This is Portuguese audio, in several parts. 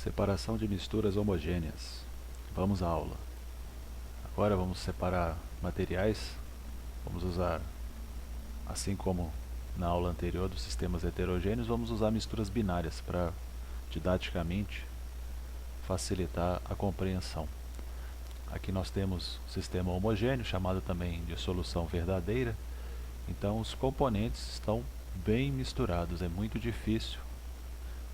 Separação de misturas homogêneas. Vamos à aula. Agora vamos separar materiais. Vamos usar, assim como na aula anterior dos sistemas heterogêneos, vamos usar misturas binárias para, didaticamente, facilitar a compreensão. Aqui nós temos o sistema homogêneo, chamado também de solução verdadeira. Então os componentes estão bem misturados, é muito difícil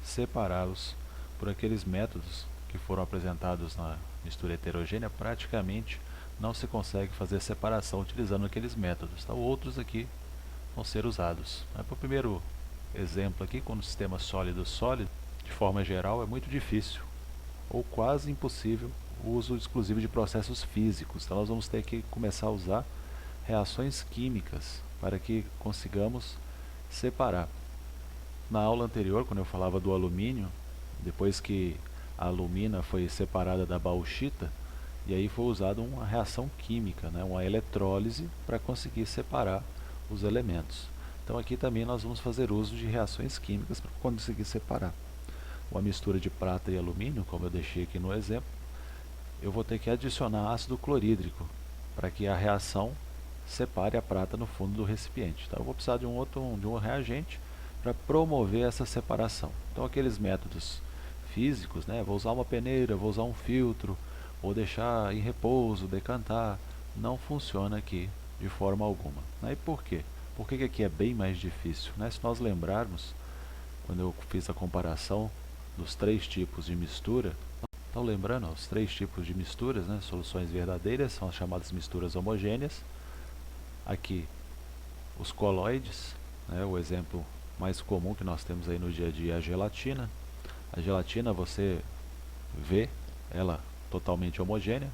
separá-los por aqueles métodos que foram apresentados na mistura heterogênea. Praticamente não se consegue fazer separação utilizando aqueles métodos. Então, outros aqui vão ser usados. Para o primeiro exemplo aqui, com o sistema sólido-sólido, de forma geral, é muito difícil ou quase impossível o uso exclusivo de processos físicos. Então, nós vamos ter que começar a usar reações químicas para que consigamos separar. Na aula anterior, quando eu falava do alumínio, depois que a alumina foi separada da bauxita, e aí foi usada uma reação química, né, uma eletrólise, para conseguir separar os elementos. Então aqui também nós vamos fazer uso de reações químicas para conseguir separar. Uma mistura de prata e alumínio, como eu deixei aqui no exemplo, eu vou ter que adicionar ácido clorídrico para que a reação separe a prata no fundo do recipiente. Então eu vou precisar de um reagente para promover essa separação. Então aqueles métodos físicos, né, vou usar uma peneira, vou usar um filtro, vou deixar em repouso, decantar, não funciona aqui de forma alguma. E por quê? Por que aqui é bem mais difícil? Se nós lembrarmos, quando eu fiz a comparação dos três tipos de mistura, estão lembrando os três tipos de misturas, né? Soluções verdadeiras são as chamadas misturas homogêneas. Aqui os coloides, né? O exemplo mais comum que nós temos aí no dia a dia é a gelatina. A gelatina você vê ela totalmente homogênea,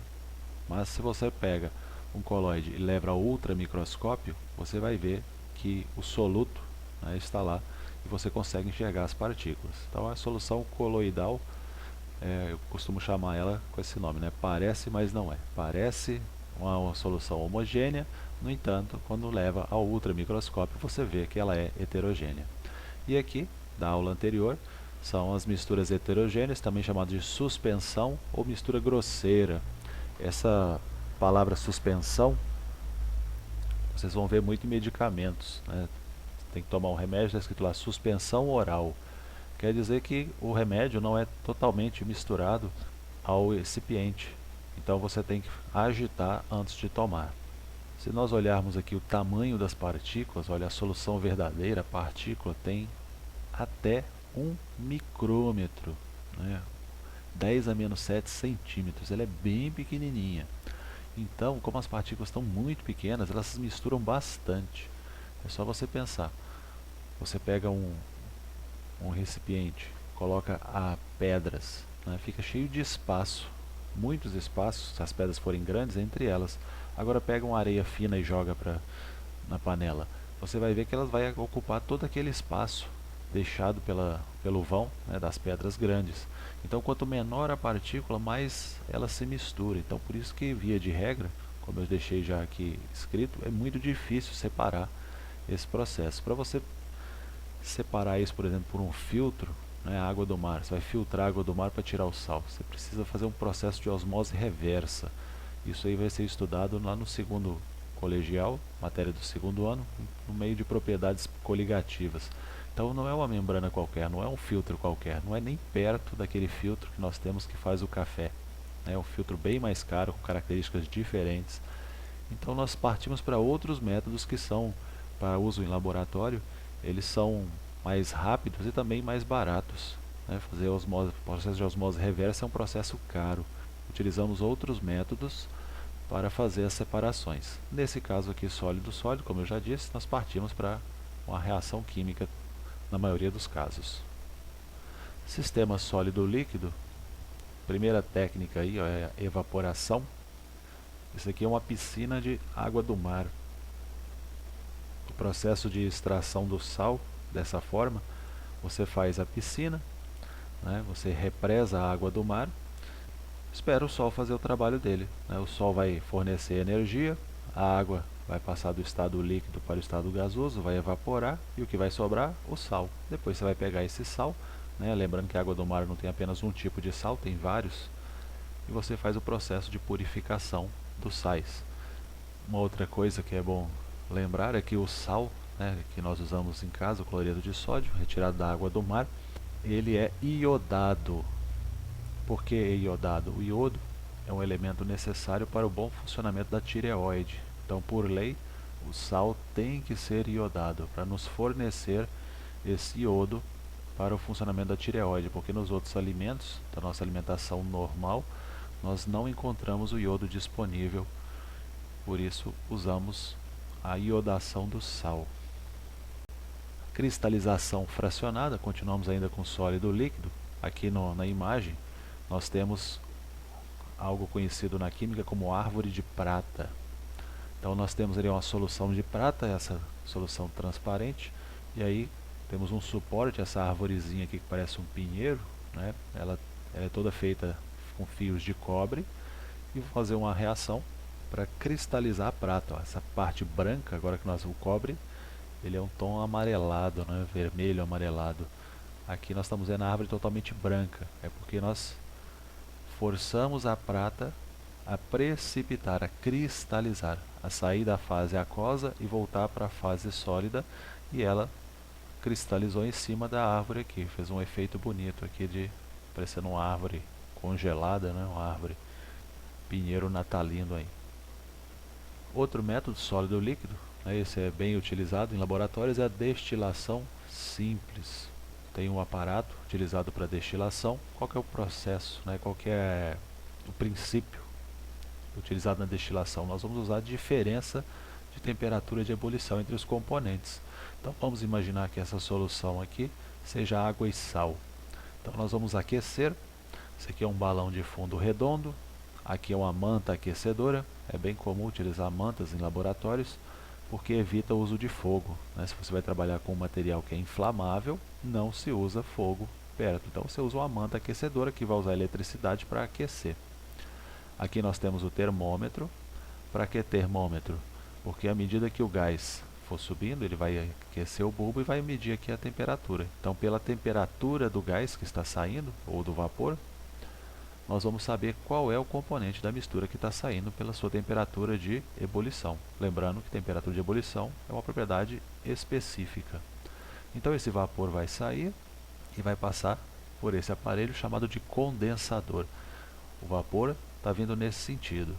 mas se você pega um coloide e leva ao ultramicroscópio, você vai ver que o soluto, né, está lá e você consegue enxergar as partículas. Então a solução coloidal, eu costumo chamar ela com esse nome, né? Parece, mas não é. Parece uma solução homogênea, no entanto, quando leva ao ultramicroscópio, você vê que ela é heterogênea. E aqui, da aula anterior, são as misturas heterogêneas, também chamadas de suspensão ou mistura grosseira. Essa palavra suspensão, vocês vão ver muito em medicamentos, né? Tem que tomar um remédio, está escrito lá, suspensão oral. Quer dizer que o remédio não é totalmente misturado ao recipiente. Então você tem que agitar antes de tomar. Se nós olharmos aqui o tamanho das partículas, olha, a solução verdadeira, a partícula tem até 1 micrômetro, né? 10 a menos 7 centímetros, ela é bem pequenininha. Então, como as partículas estão muito pequenas, elas se misturam bastante. É só você pensar. Você pega um recipiente, coloca pedras, né? Fica cheio de espaço, muitos espaços, se as pedras forem grandes, entre elas. Agora pega uma areia fina e joga na panela. Você vai ver que elas vão ocupar todo aquele espaço deixado pelo vão, né, das pedras grandes. Então, quanto menor a partícula, mais ela se mistura. Então, por isso que, via de regra, como eu deixei já aqui escrito, é muito difícil separar esse processo. Para você separar isso, por exemplo, por um filtro, né, a água do mar, você vai filtrar a água do mar para tirar o sal. Você precisa fazer um processo de osmose reversa. Isso aí vai ser estudado lá no segundo colegial, matéria do segundo ano, no meio de propriedades coligativas. Então não é uma membrana qualquer, não é um filtro qualquer, não é nem perto daquele filtro que nós temos que faz o café. É um filtro bem mais caro, com características diferentes. Então nós partimos para outros métodos que são para uso em laboratório, eles são mais rápidos e também mais baratos. Fazer o processo de osmose reversa é um processo caro. Utilizamos outros métodos para fazer as separações. Nesse caso aqui, sólido-sólido, como eu já disse, nós partimos para uma reação química na maioria dos casos. Sistema sólido-líquido, primeira técnica aí, ó, é a evaporação. Isso aqui é uma piscina de água do mar. O processo de extração do sal, dessa forma, você faz a piscina, né, você represa a água do mar, espera o sol fazer o trabalho dele, né? O sol vai fornecer energia, a água vai passar do estado líquido para o estado gasoso, vai evaporar e o que vai sobrar? O sal. Depois você vai pegar esse sal, né? Lembrando que a água do mar não tem apenas um tipo de sal, tem vários. E você faz o processo de purificação dos sais. Uma outra coisa que é bom lembrar é que o sal, né, que nós usamos em casa, o cloreto de sódio, retirado da água do mar, ele é iodado. Por que iodado? O iodo é um elemento necessário para o bom funcionamento da tireoide. Então, por lei, o sal tem que ser iodado para nos fornecer esse iodo para o funcionamento da tireoide, porque nos outros alimentos, da nossa alimentação normal, nós não encontramos o iodo disponível, por isso usamos a iodação do sal. Cristalização fracionada, continuamos ainda com sólido líquido. Aqui na imagem nós temos algo conhecido na química como árvore de prata. Então nós temos ali uma solução de prata, essa solução transparente, e aí temos um suporte, essa arvorezinha aqui que parece um pinheiro, né? Ela é toda feita com fios de cobre, e vou fazer uma reação para cristalizar a prata. Ó, essa parte branca, agora que nós o cobre, ele é um tom amarelado, né? Vermelho amarelado. Aqui nós estamos vendo a árvore totalmente branca, é porque nós forçamos a prata a precipitar, a cristalizar, a sair da fase aquosa e voltar para a fase sólida, e ela cristalizou em cima da árvore aqui, fez um efeito bonito aqui de parecendo uma árvore congelada, né? Uma árvore pinheiro natalino aí. Outro método sólido líquido, né? Esse é bem utilizado em laboratórios, é a destilação simples. Tem um aparato utilizado para destilação. Qual que é o processo, né? Qual que é o princípio utilizado na destilação? Nós vamos usar a diferença de temperatura de ebulição entre os componentes. Então vamos imaginar que essa solução aqui seja água e sal. Então nós vamos aquecer. Esse aqui é um balão de fundo redondo. Aqui é uma manta aquecedora. É bem comum utilizar mantas em laboratórios, porque evita o uso de fogo, né? Se você vai trabalhar com um material que é inflamável, não se usa fogo perto. Então você usa uma manta aquecedora que vai usar eletricidade para aquecer. Aqui nós temos o termômetro. Para que termômetro? Porque à medida que o gás for subindo, ele vai aquecer o bulbo e vai medir aqui a temperatura. Então, pela temperatura do gás que está saindo, ou do vapor, nós vamos saber qual é o componente da mistura que está saindo pela sua temperatura de ebulição. Lembrando que temperatura de ebulição é uma propriedade específica. Então esse vapor vai sair e vai passar por esse aparelho chamado de condensador. O vapor está vindo nesse sentido.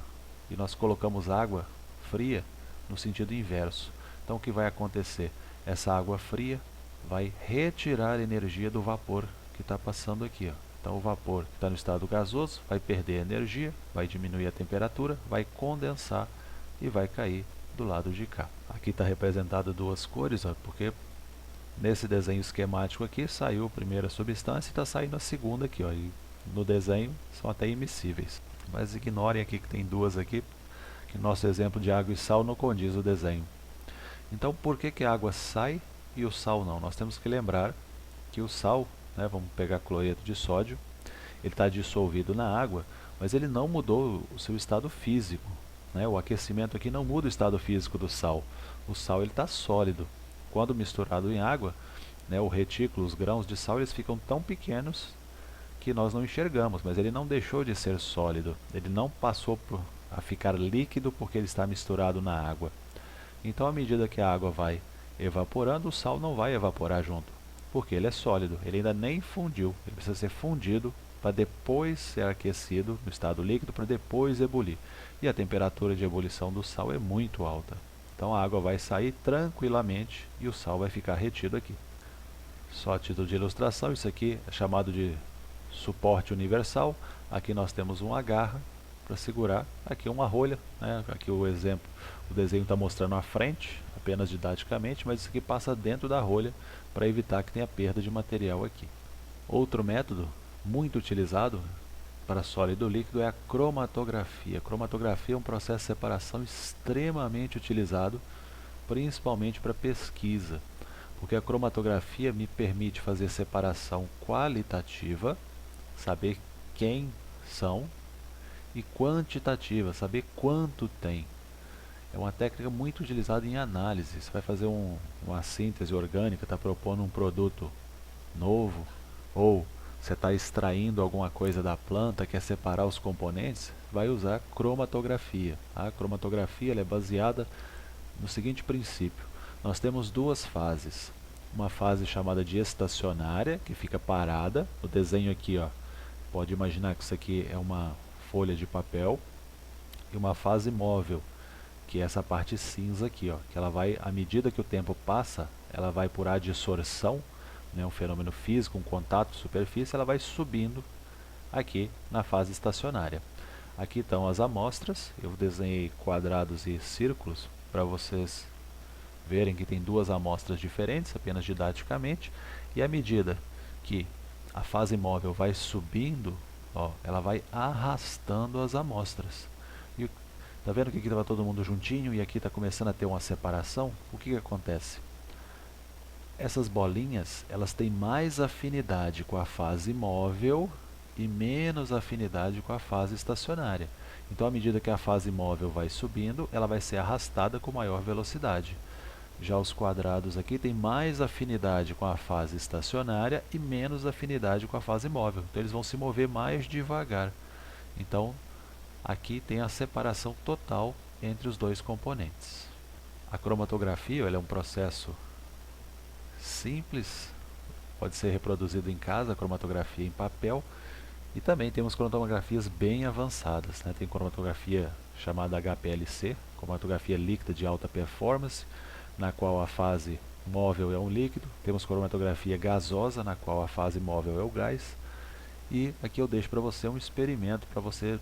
E nós colocamos água fria no sentido inverso. Então o que vai acontecer? Essa água fria vai retirar energia do vapor que está passando aqui, ó. Então o vapor que está no estado gasoso vai perder energia, vai diminuir a temperatura, vai condensar e vai cair do lado de cá. Aqui está representado duas cores, ó, porque nesse desenho esquemático aqui saiu a primeira substância e está saindo a segunda aqui, ó, e no desenho são até imissíveis. Mas ignorem aqui que tem duas aqui, que nosso exemplo de água e sal não condiz o desenho. Então por que a água sai e o sal não? Nós temos que lembrar que o sal, né, vamos pegar cloreto de sódio, ele está dissolvido na água, mas ele não mudou o seu estado físico, né? O aquecimento aqui não muda o estado físico do sal. O sal está sólido. Quando misturado em água, né, o retículo, os grãos de sal, eles ficam tão pequenos que nós não enxergamos, mas ele não deixou de ser sólido. Ele não passou a ficar líquido porque ele está misturado na água. Então, à medida que a água vai evaporando, o sal não vai evaporar junto, porque ele é sólido, ele ainda nem fundiu, ele precisa ser fundido para depois ser aquecido no estado líquido, para depois ebulir. E a temperatura de ebulição do sal é muito alta. Então a água vai sair tranquilamente e o sal vai ficar retido aqui. Só a título de ilustração, isso aqui é chamado de suporte universal. Aqui nós temos uma garra para segurar, aqui uma rolha, né? Aqui o exemplo, o desenho está mostrando a frente, apenas didaticamente, mas isso aqui passa dentro da rolha para evitar que tenha perda de material aqui. Outro método muito utilizado para sólido líquido é a cromatografia. A cromatografia é um processo de separação extremamente utilizado, principalmente para pesquisa, porque a cromatografia me permite fazer separação qualitativa, saber quem são, e quantitativa, saber quanto tem. É uma técnica muito utilizada em análise. Você vai fazer uma síntese orgânica, está propondo um produto novo, ou você está extraindo alguma coisa da planta, quer separar os componentes, vai usar cromatografia. A cromatografia ela é baseada no seguinte princípio. Nós temos duas fases. Uma fase chamada de estacionária, que fica parada. O desenho aqui, ó, pode imaginar que isso aqui é uma folha de papel. E uma fase móvel, que é essa parte cinza aqui, ó, que ela vai, à medida que o tempo passa, ela vai por adsorção, né, um fenômeno físico, um contato superfície, ela vai subindo aqui na fase estacionária. Aqui estão as amostras, eu desenhei quadrados e círculos para vocês verem que tem duas amostras diferentes, apenas didaticamente, e à medida que a fase móvel vai subindo, ó, ela vai arrastando as amostras. E tá vendo que aqui estava todo mundo juntinho e aqui está começando a ter uma separação? O que acontece? Essas bolinhas, elas têm mais afinidade com a fase móvel e menos afinidade com a fase estacionária. Então, à medida que a fase móvel vai subindo, ela vai ser arrastada com maior velocidade. Já os quadrados aqui têm mais afinidade com a fase estacionária e menos afinidade com a fase móvel. Então, eles vão se mover mais devagar. Então, aqui tem a separação total entre os dois componentes. A cromatografia ela é um processo simples, pode ser reproduzido em casa, a cromatografia em papel, e também temos cromatografias bem avançadas, né? Tem cromatografia chamada HPLC, cromatografia líquida de alta performance, na qual a fase móvel é um líquido. Temos cromatografia gasosa, na qual a fase móvel é o gás. E aqui eu deixo para você um experimento para você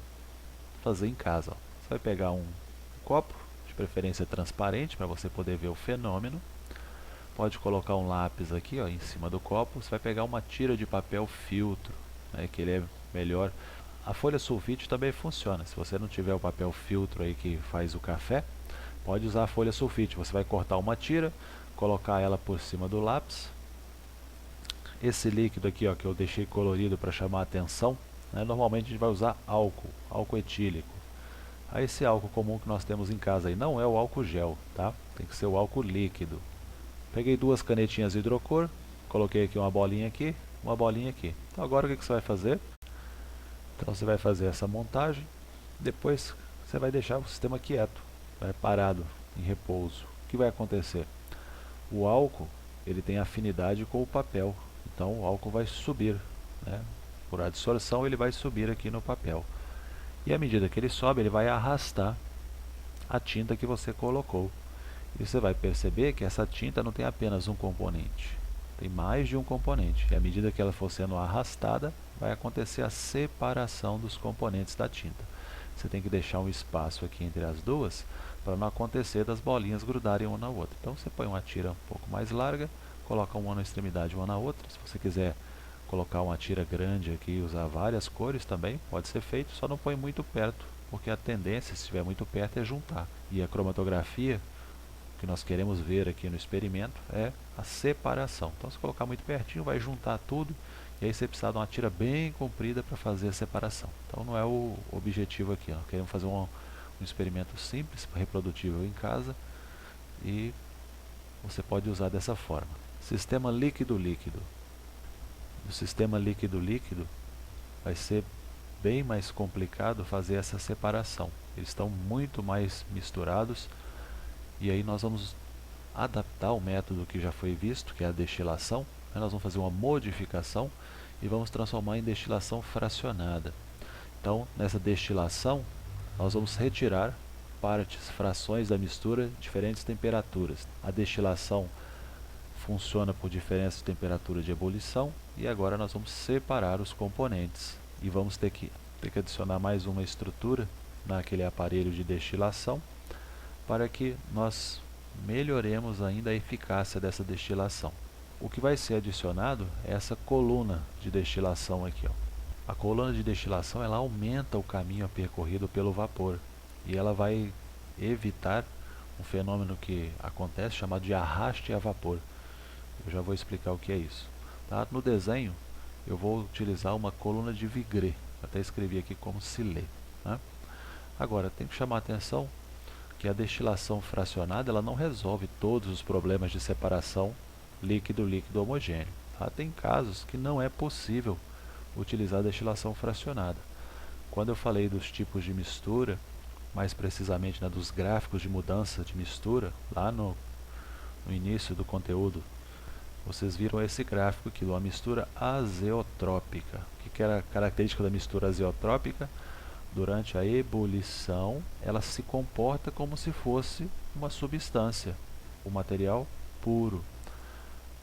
fazer em casa. Ó. Você vai pegar um copo, de preferência transparente, para você poder ver o fenômeno. Pode colocar um lápis aqui, ó, em cima do copo. Você vai pegar uma tira de papel filtro, né, que ele é melhor. A folha sulfite também funciona. Se você não tiver o papel filtro aí que faz o café, pode usar a folha sulfite. Você vai cortar uma tira, colocar ela por cima do lápis. Esse líquido aqui, ó, que eu deixei colorido para chamar a atenção, né, normalmente a gente vai usar álcool etílico. Aí esse álcool comum que nós temos em casa aí não é o álcool gel, tá? Tem que ser o álcool líquido. Peguei duas canetinhas de hidrocor, coloquei aqui uma bolinha aqui, uma bolinha aqui. Então agora o que você vai fazer? Então você vai fazer essa montagem, depois você vai deixar o sistema quieto, vai parado, em repouso. O que vai acontecer? O álcool ele tem afinidade com o papel, então o álcool vai subir, né? Por adsorção ele vai subir aqui no papel. E à medida que ele sobe, ele vai arrastar a tinta que você colocou. E você vai perceber que essa tinta não tem apenas um componente, tem mais de um componente. E à medida que ela for sendo arrastada, vai acontecer a separação dos componentes da tinta. Você tem que deixar um espaço aqui entre as duas, para não acontecer das bolinhas grudarem uma na outra. Então você põe uma tira um pouco mais larga, coloca uma na extremidade uma na outra. Se você quiser colocar uma tira grande aqui e usar várias cores também, pode ser feito, só não põe muito perto, porque a tendência, se estiver muito perto, é juntar. E a cromatografia, que nós queremos ver aqui no experimento, é a separação. Então se colocar muito pertinho, vai juntar tudo, e aí você precisa de uma tira bem comprida para fazer a separação. Então não é o objetivo aqui, nós queremos fazer um experimento simples, reprodutível em casa, e você pode usar dessa forma. Sistema líquido-líquido. No sistema líquido-líquido vai ser bem mais complicado fazer essa separação. Eles estão muito mais misturados e aí nós vamos adaptar o método que já foi visto, que é a destilação. Nós vamos fazer uma modificação e vamos transformar em destilação fracionada. Então, nessa destilação, nós vamos retirar partes, frações da mistura, diferentes temperaturas. A destilação funciona por diferença de temperatura de ebulição e agora nós vamos separar os componentes e vamos ter que adicionar mais uma estrutura naquele aparelho de destilação para que nós melhoremos ainda a eficácia dessa destilação. O que vai ser adicionado é essa coluna de destilação aqui, ó. A coluna de destilação ela aumenta o caminho percorrido pelo vapor e ela vai evitar um fenômeno que acontece chamado de arraste a vapor. Eu já vou explicar o que é isso. Tá? No desenho, eu vou utilizar uma coluna de Vigreux. Até escrevi aqui como se lê. Tá? Agora, tem que chamar a atenção que a destilação fracionada ela não resolve todos os problemas de separação líquido-líquido homogêneo. Tá? Tem casos que não é possível utilizar a destilação fracionada. Quando eu falei dos tipos de mistura, mais precisamente dos gráficos de mudança de mistura, lá no início do conteúdo, vocês viram esse gráfico aqui, uma mistura azeotrópica. O que era a característica da mistura azeotrópica? Durante a ebulição, ela se comporta como se fosse uma substância, um material puro.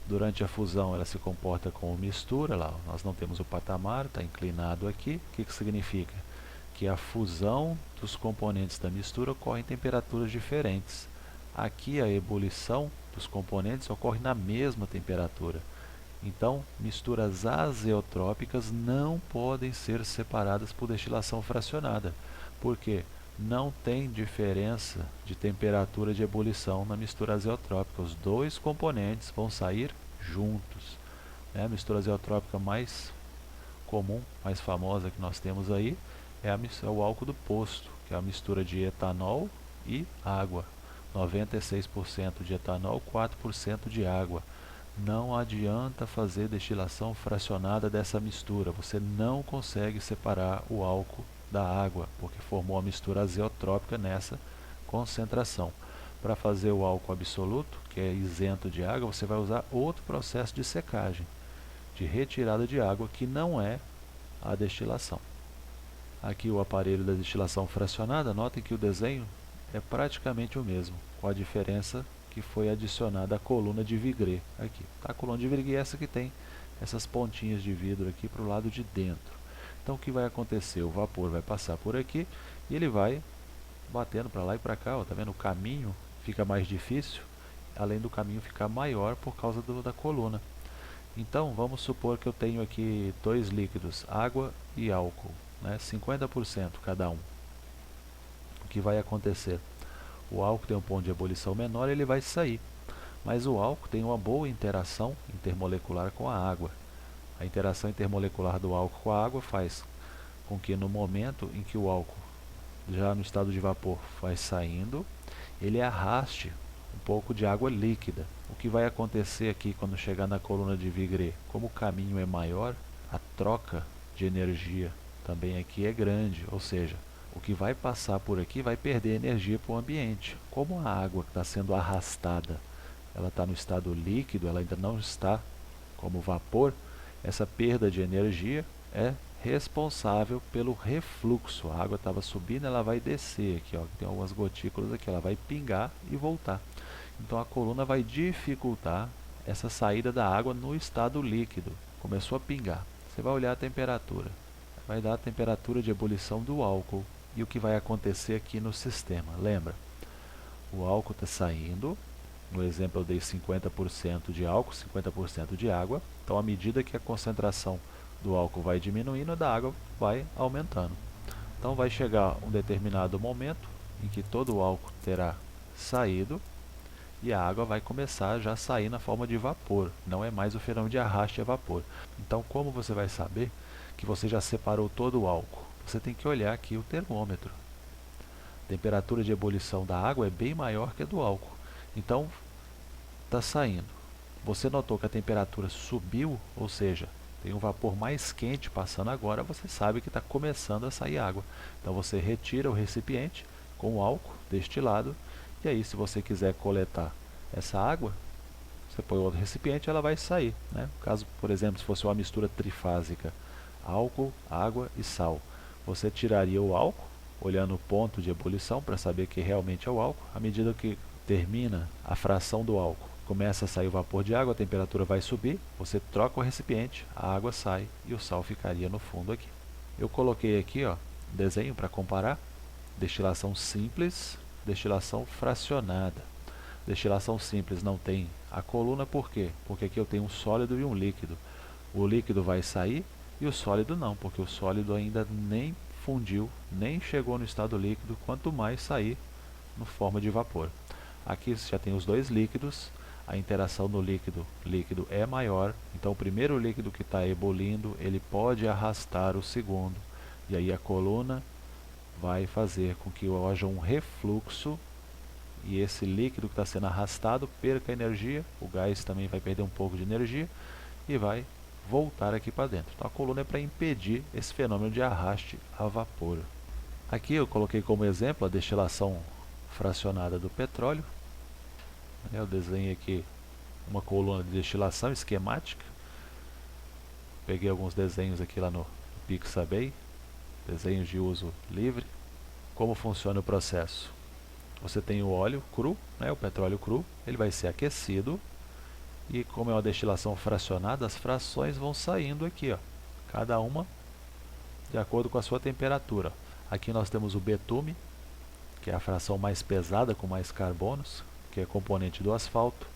Durante a fusão, ela se comporta como mistura. Lá, nós não temos o patamar, está inclinado aqui. O que significa? Que a fusão dos componentes da mistura ocorre em temperaturas diferentes. Aqui, a ebulição dos componentes ocorre na mesma temperatura. Então, misturas azeotrópicas não podem ser separadas por destilação fracionada. Por quê? Não tem diferença de temperatura de ebulição na mistura azeotrópica. Os dois componentes vão sair juntos. A mistura azeotrópica mais comum, mais famosa que nós temos aí, é o álcool do posto, que é a mistura de etanol e água. 96% de etanol, 4% de água. Não adianta fazer destilação fracionada dessa mistura. Você não consegue separar o álcool da água, porque formou a mistura azeotrópica nessa concentração. Para fazer o álcool absoluto, que é isento de água, você vai usar outro processo de secagem, de retirada de água, que não é a destilação. Aqui o aparelho da destilação fracionada, notem que o desenho é praticamente o mesmo, com a diferença que foi adicionada a coluna de Vigreux aqui. A coluna de Vigreux é essa que tem essas pontinhas de vidro aqui para o lado de dentro. Então o que vai acontecer? O vapor vai passar por aqui e ele vai batendo para lá e para cá. Está vendo? O caminho fica mais difícil, além do caminho ficar maior por causa da coluna. Então vamos supor que eu tenho aqui dois líquidos, água e álcool, 50% cada um. O que vai acontecer? O álcool tem um ponto de ebulição menor, ele vai sair. Mas o álcool tem uma boa interação intermolecular com a água. A interação intermolecular do álcool com a água faz com que no momento em que o álcool, já no estado de vapor, vai saindo, ele arraste um pouco de água líquida. O que vai acontecer aqui quando chegar na coluna de Vigreux? Como o caminho é maior, a troca de energia também aqui é grande, ou seja, o que vai passar por aqui vai perder energia para o ambiente. Como a água que está sendo arrastada, ela está no estado líquido, ela ainda não está como vapor, essa perda de energia é responsável pelo refluxo. A água estava subindo, ela vai descer aqui, ó, tem algumas gotículas aqui, ela vai pingar e voltar. Então a coluna vai dificultar essa saída da água no estado líquido. Começou a pingar. Você vai olhar a temperatura. Vai dar a temperatura de ebulição do álcool. E o que vai acontecer aqui no sistema? Lembra? O álcool está saindo. No exemplo eu dei 50% de álcool, 50% de água. Então à medida que a concentração do álcool vai diminuindo, a da água vai aumentando. Então vai chegar um determinado momento em que todo o álcool terá saído e a água vai começar já a sair na forma de vapor. Não é mais o fenômeno de arraste a vapor. Então como você vai saber que você já separou todo o álcool? Você tem que olhar aqui o termômetro. A temperatura de ebulição da água é bem maior que a do álcool. Então está saindo. Você notou que a temperatura subiu, ou seja, tem um vapor mais quente passando agora, você sabe que está começando a sair água. Então você retira o recipiente com o álcool destilado, e aí se você quiser coletar essa água, você põe outro recipiente, ela vai sair. Caso, por exemplo, se fosse uma mistura trifásica, álcool, água e sal, você tiraria o álcool, olhando o ponto de ebulição para saber que realmente é o álcool. À medida que termina a fração do álcool, começa a sair o vapor de água, a temperatura vai subir, você troca o recipiente, a água sai e o sal ficaria no fundo aqui. Eu coloquei aqui, desenho para comparar, destilação simples, destilação fracionada. Destilação simples não tem a coluna, por quê? Porque aqui eu tenho um sólido e um líquido. O líquido vai sair e o sólido não, porque o sólido ainda nem fundiu, nem chegou no estado líquido, quanto mais sair no forma de vapor. Aqui você já tem os dois líquidos, a interação no líquido é maior, então o primeiro líquido que está ebulindo, ele pode arrastar o segundo, e aí a coluna vai fazer com que haja um refluxo, e esse líquido que está sendo arrastado perca energia, o gás também vai perder um pouco de energia, e vai voltar aqui para dentro. Então a coluna é para impedir esse fenômeno de arraste a vapor. Aqui eu coloquei como exemplo a destilação fracionada do petróleo. Eu desenhei aqui uma coluna de destilação esquemática. Peguei alguns desenhos aqui lá no Pixabay, desenhos de uso livre. Como funciona o processo? Você tem o óleo cru, o petróleo cru, ele vai ser aquecido e, como é uma destilação fracionada, as frações vão saindo aqui, cada uma de acordo com a sua temperatura. Aqui nós temos o betume, que é a fração mais pesada com mais carbonos, que é componente do asfalto.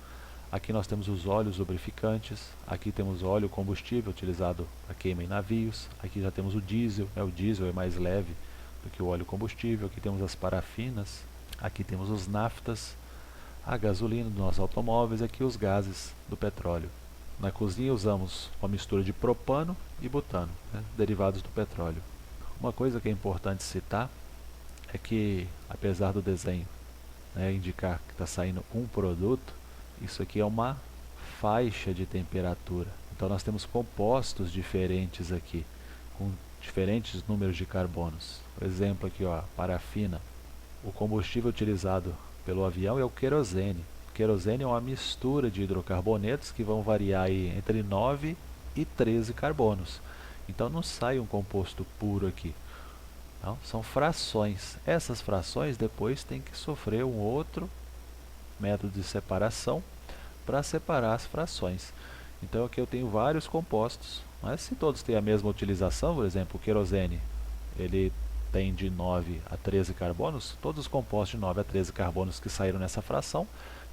Aqui nós temos os óleos lubrificantes, aqui temos o óleo combustível utilizado para queima em navios, aqui já temos o diesel é mais leve do que o óleo combustível, aqui temos as parafinas, aqui temos os naftas, a gasolina dos nossos automóveis, aqui os gases do petróleo. Na cozinha usamos uma mistura de propano e butano, derivados do petróleo. Uma coisa que é importante citar é que, apesar do desenho indicar que está saindo um produto, isso aqui é uma faixa de temperatura. Então nós temos compostos diferentes aqui, com diferentes números de carbonos. Por exemplo, aqui a parafina. O combustível utilizado pelo avião é o querosene. O querosene é uma mistura de hidrocarbonetos que vão variar aí entre 9 e 13 carbonos. Então não sai um composto puro aqui. Não, são frações. Essas frações depois têm que sofrer um outro método de separação para separar as frações. Então aqui eu tenho vários compostos, mas se todos têm a mesma utilização, por exemplo, o querosene, ele tem de 9 a 13 carbonos, todos os compostos de 9 a 13 carbonos que saíram nessa fração,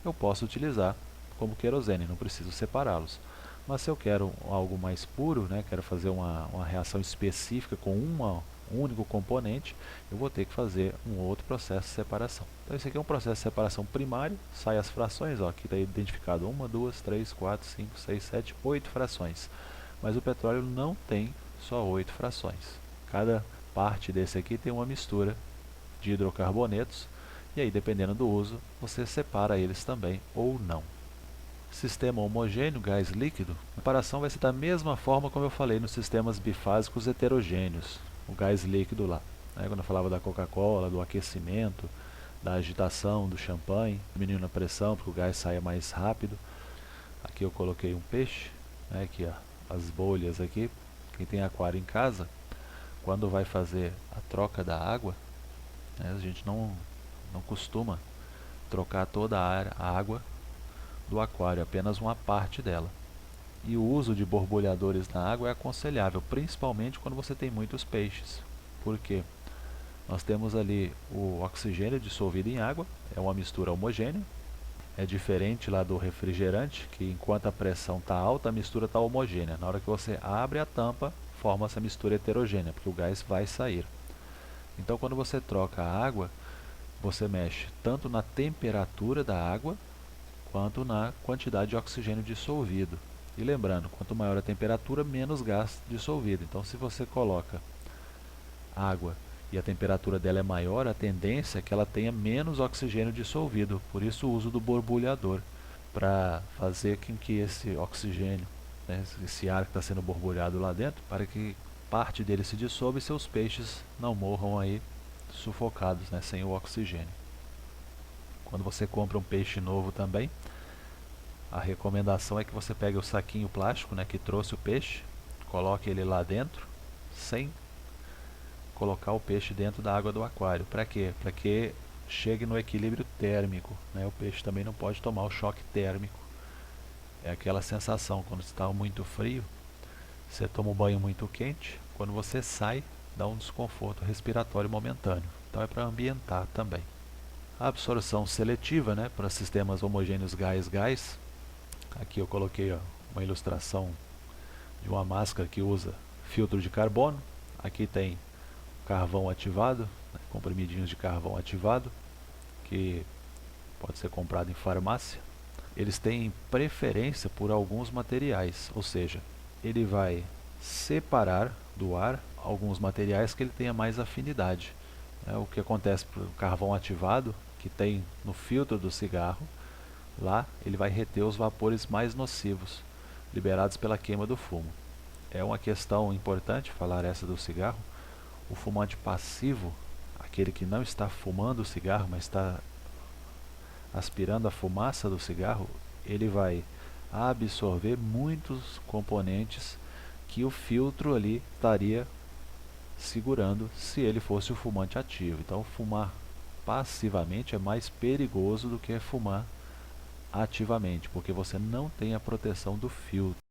eu posso utilizar como querosene, não preciso separá-los. Mas se eu quero algo mais puro, quero fazer uma reação específica com um único componente, eu vou ter que fazer um outro processo de separação. Então esse aqui é um processo de separação primário, sai as frações, aqui está identificado 1, 2, 3, 4, 5, 6, 7, 8 frações. Mas o petróleo não tem só 8 frações. Cada parte desse aqui tem uma mistura de hidrocarbonetos, e aí dependendo do uso, você separa eles também ou não. Sistema homogêneo, gás líquido, a separação vai ser da mesma forma como eu falei nos sistemas bifásicos heterogêneos. O gás líquido lá, quando eu falava da Coca-Cola, do aquecimento, da agitação, do champanhe, diminuindo a pressão para que o gás saia mais rápido. Aqui eu coloquei um peixe, aqui as bolhas aqui. Quem tem aquário em casa, quando vai fazer a troca da água, a gente não costuma trocar toda a água do aquário, apenas uma parte dela. E o uso de borbulhadores na água é aconselhável, principalmente quando você tem muitos peixes. Por quê? Nós temos ali o oxigênio dissolvido em água, é uma mistura homogênea. É diferente lá do refrigerante, que enquanto a pressão está alta, a mistura está homogênea. Na hora que você abre a tampa, forma essa mistura heterogênea, porque o gás vai sair. Então quando você troca a água, você mexe tanto na temperatura da água, quanto na quantidade de oxigênio dissolvido. E lembrando, quanto maior a temperatura, menos gás dissolvido. Então se você coloca água e a temperatura dela é maior, a tendência é que ela tenha menos oxigênio dissolvido. Por isso o uso do borbulhador, para fazer com que esse oxigênio, esse ar que está sendo borbulhado lá dentro, para que parte dele se dissolva e seus peixes não morram aí sufocados, sem o oxigênio. Quando você compra um peixe novo também, a recomendação é que você pegue o saquinho plástico, que trouxe o peixe, coloque ele lá dentro, sem colocar o peixe dentro da água do aquário. Para quê? Para que chegue no equilíbrio térmico. O peixe também não pode tomar o choque térmico. É aquela sensação, quando está muito frio, você toma um banho muito quente, quando você sai, dá um desconforto respiratório momentâneo. Então é para ambientar também. A absorção seletiva, para sistemas homogêneos gás-gás. Aqui eu coloquei uma ilustração de uma máscara que usa filtro de carbono. Aqui tem carvão ativado, comprimidinhos de carvão ativado, que pode ser comprado em farmácia. Eles têm preferência por alguns materiais, ou seja, ele vai separar do ar alguns materiais que ele tenha mais afinidade. O que acontece para o carvão ativado, que tem no filtro do cigarro, lá ele vai reter os vapores mais nocivos. liberados pela queima do fumo. É uma questão importante falar essa do cigarro. O fumante passivo, aquele que não está fumando o cigarro, mas está aspirando a fumaça do cigarro, ele vai absorver muitos componentes que o filtro ali estaria segurando se ele fosse o fumante ativo. Então, fumar passivamente é mais perigoso do que fumar ativamente, porque você não tem a proteção do filtro.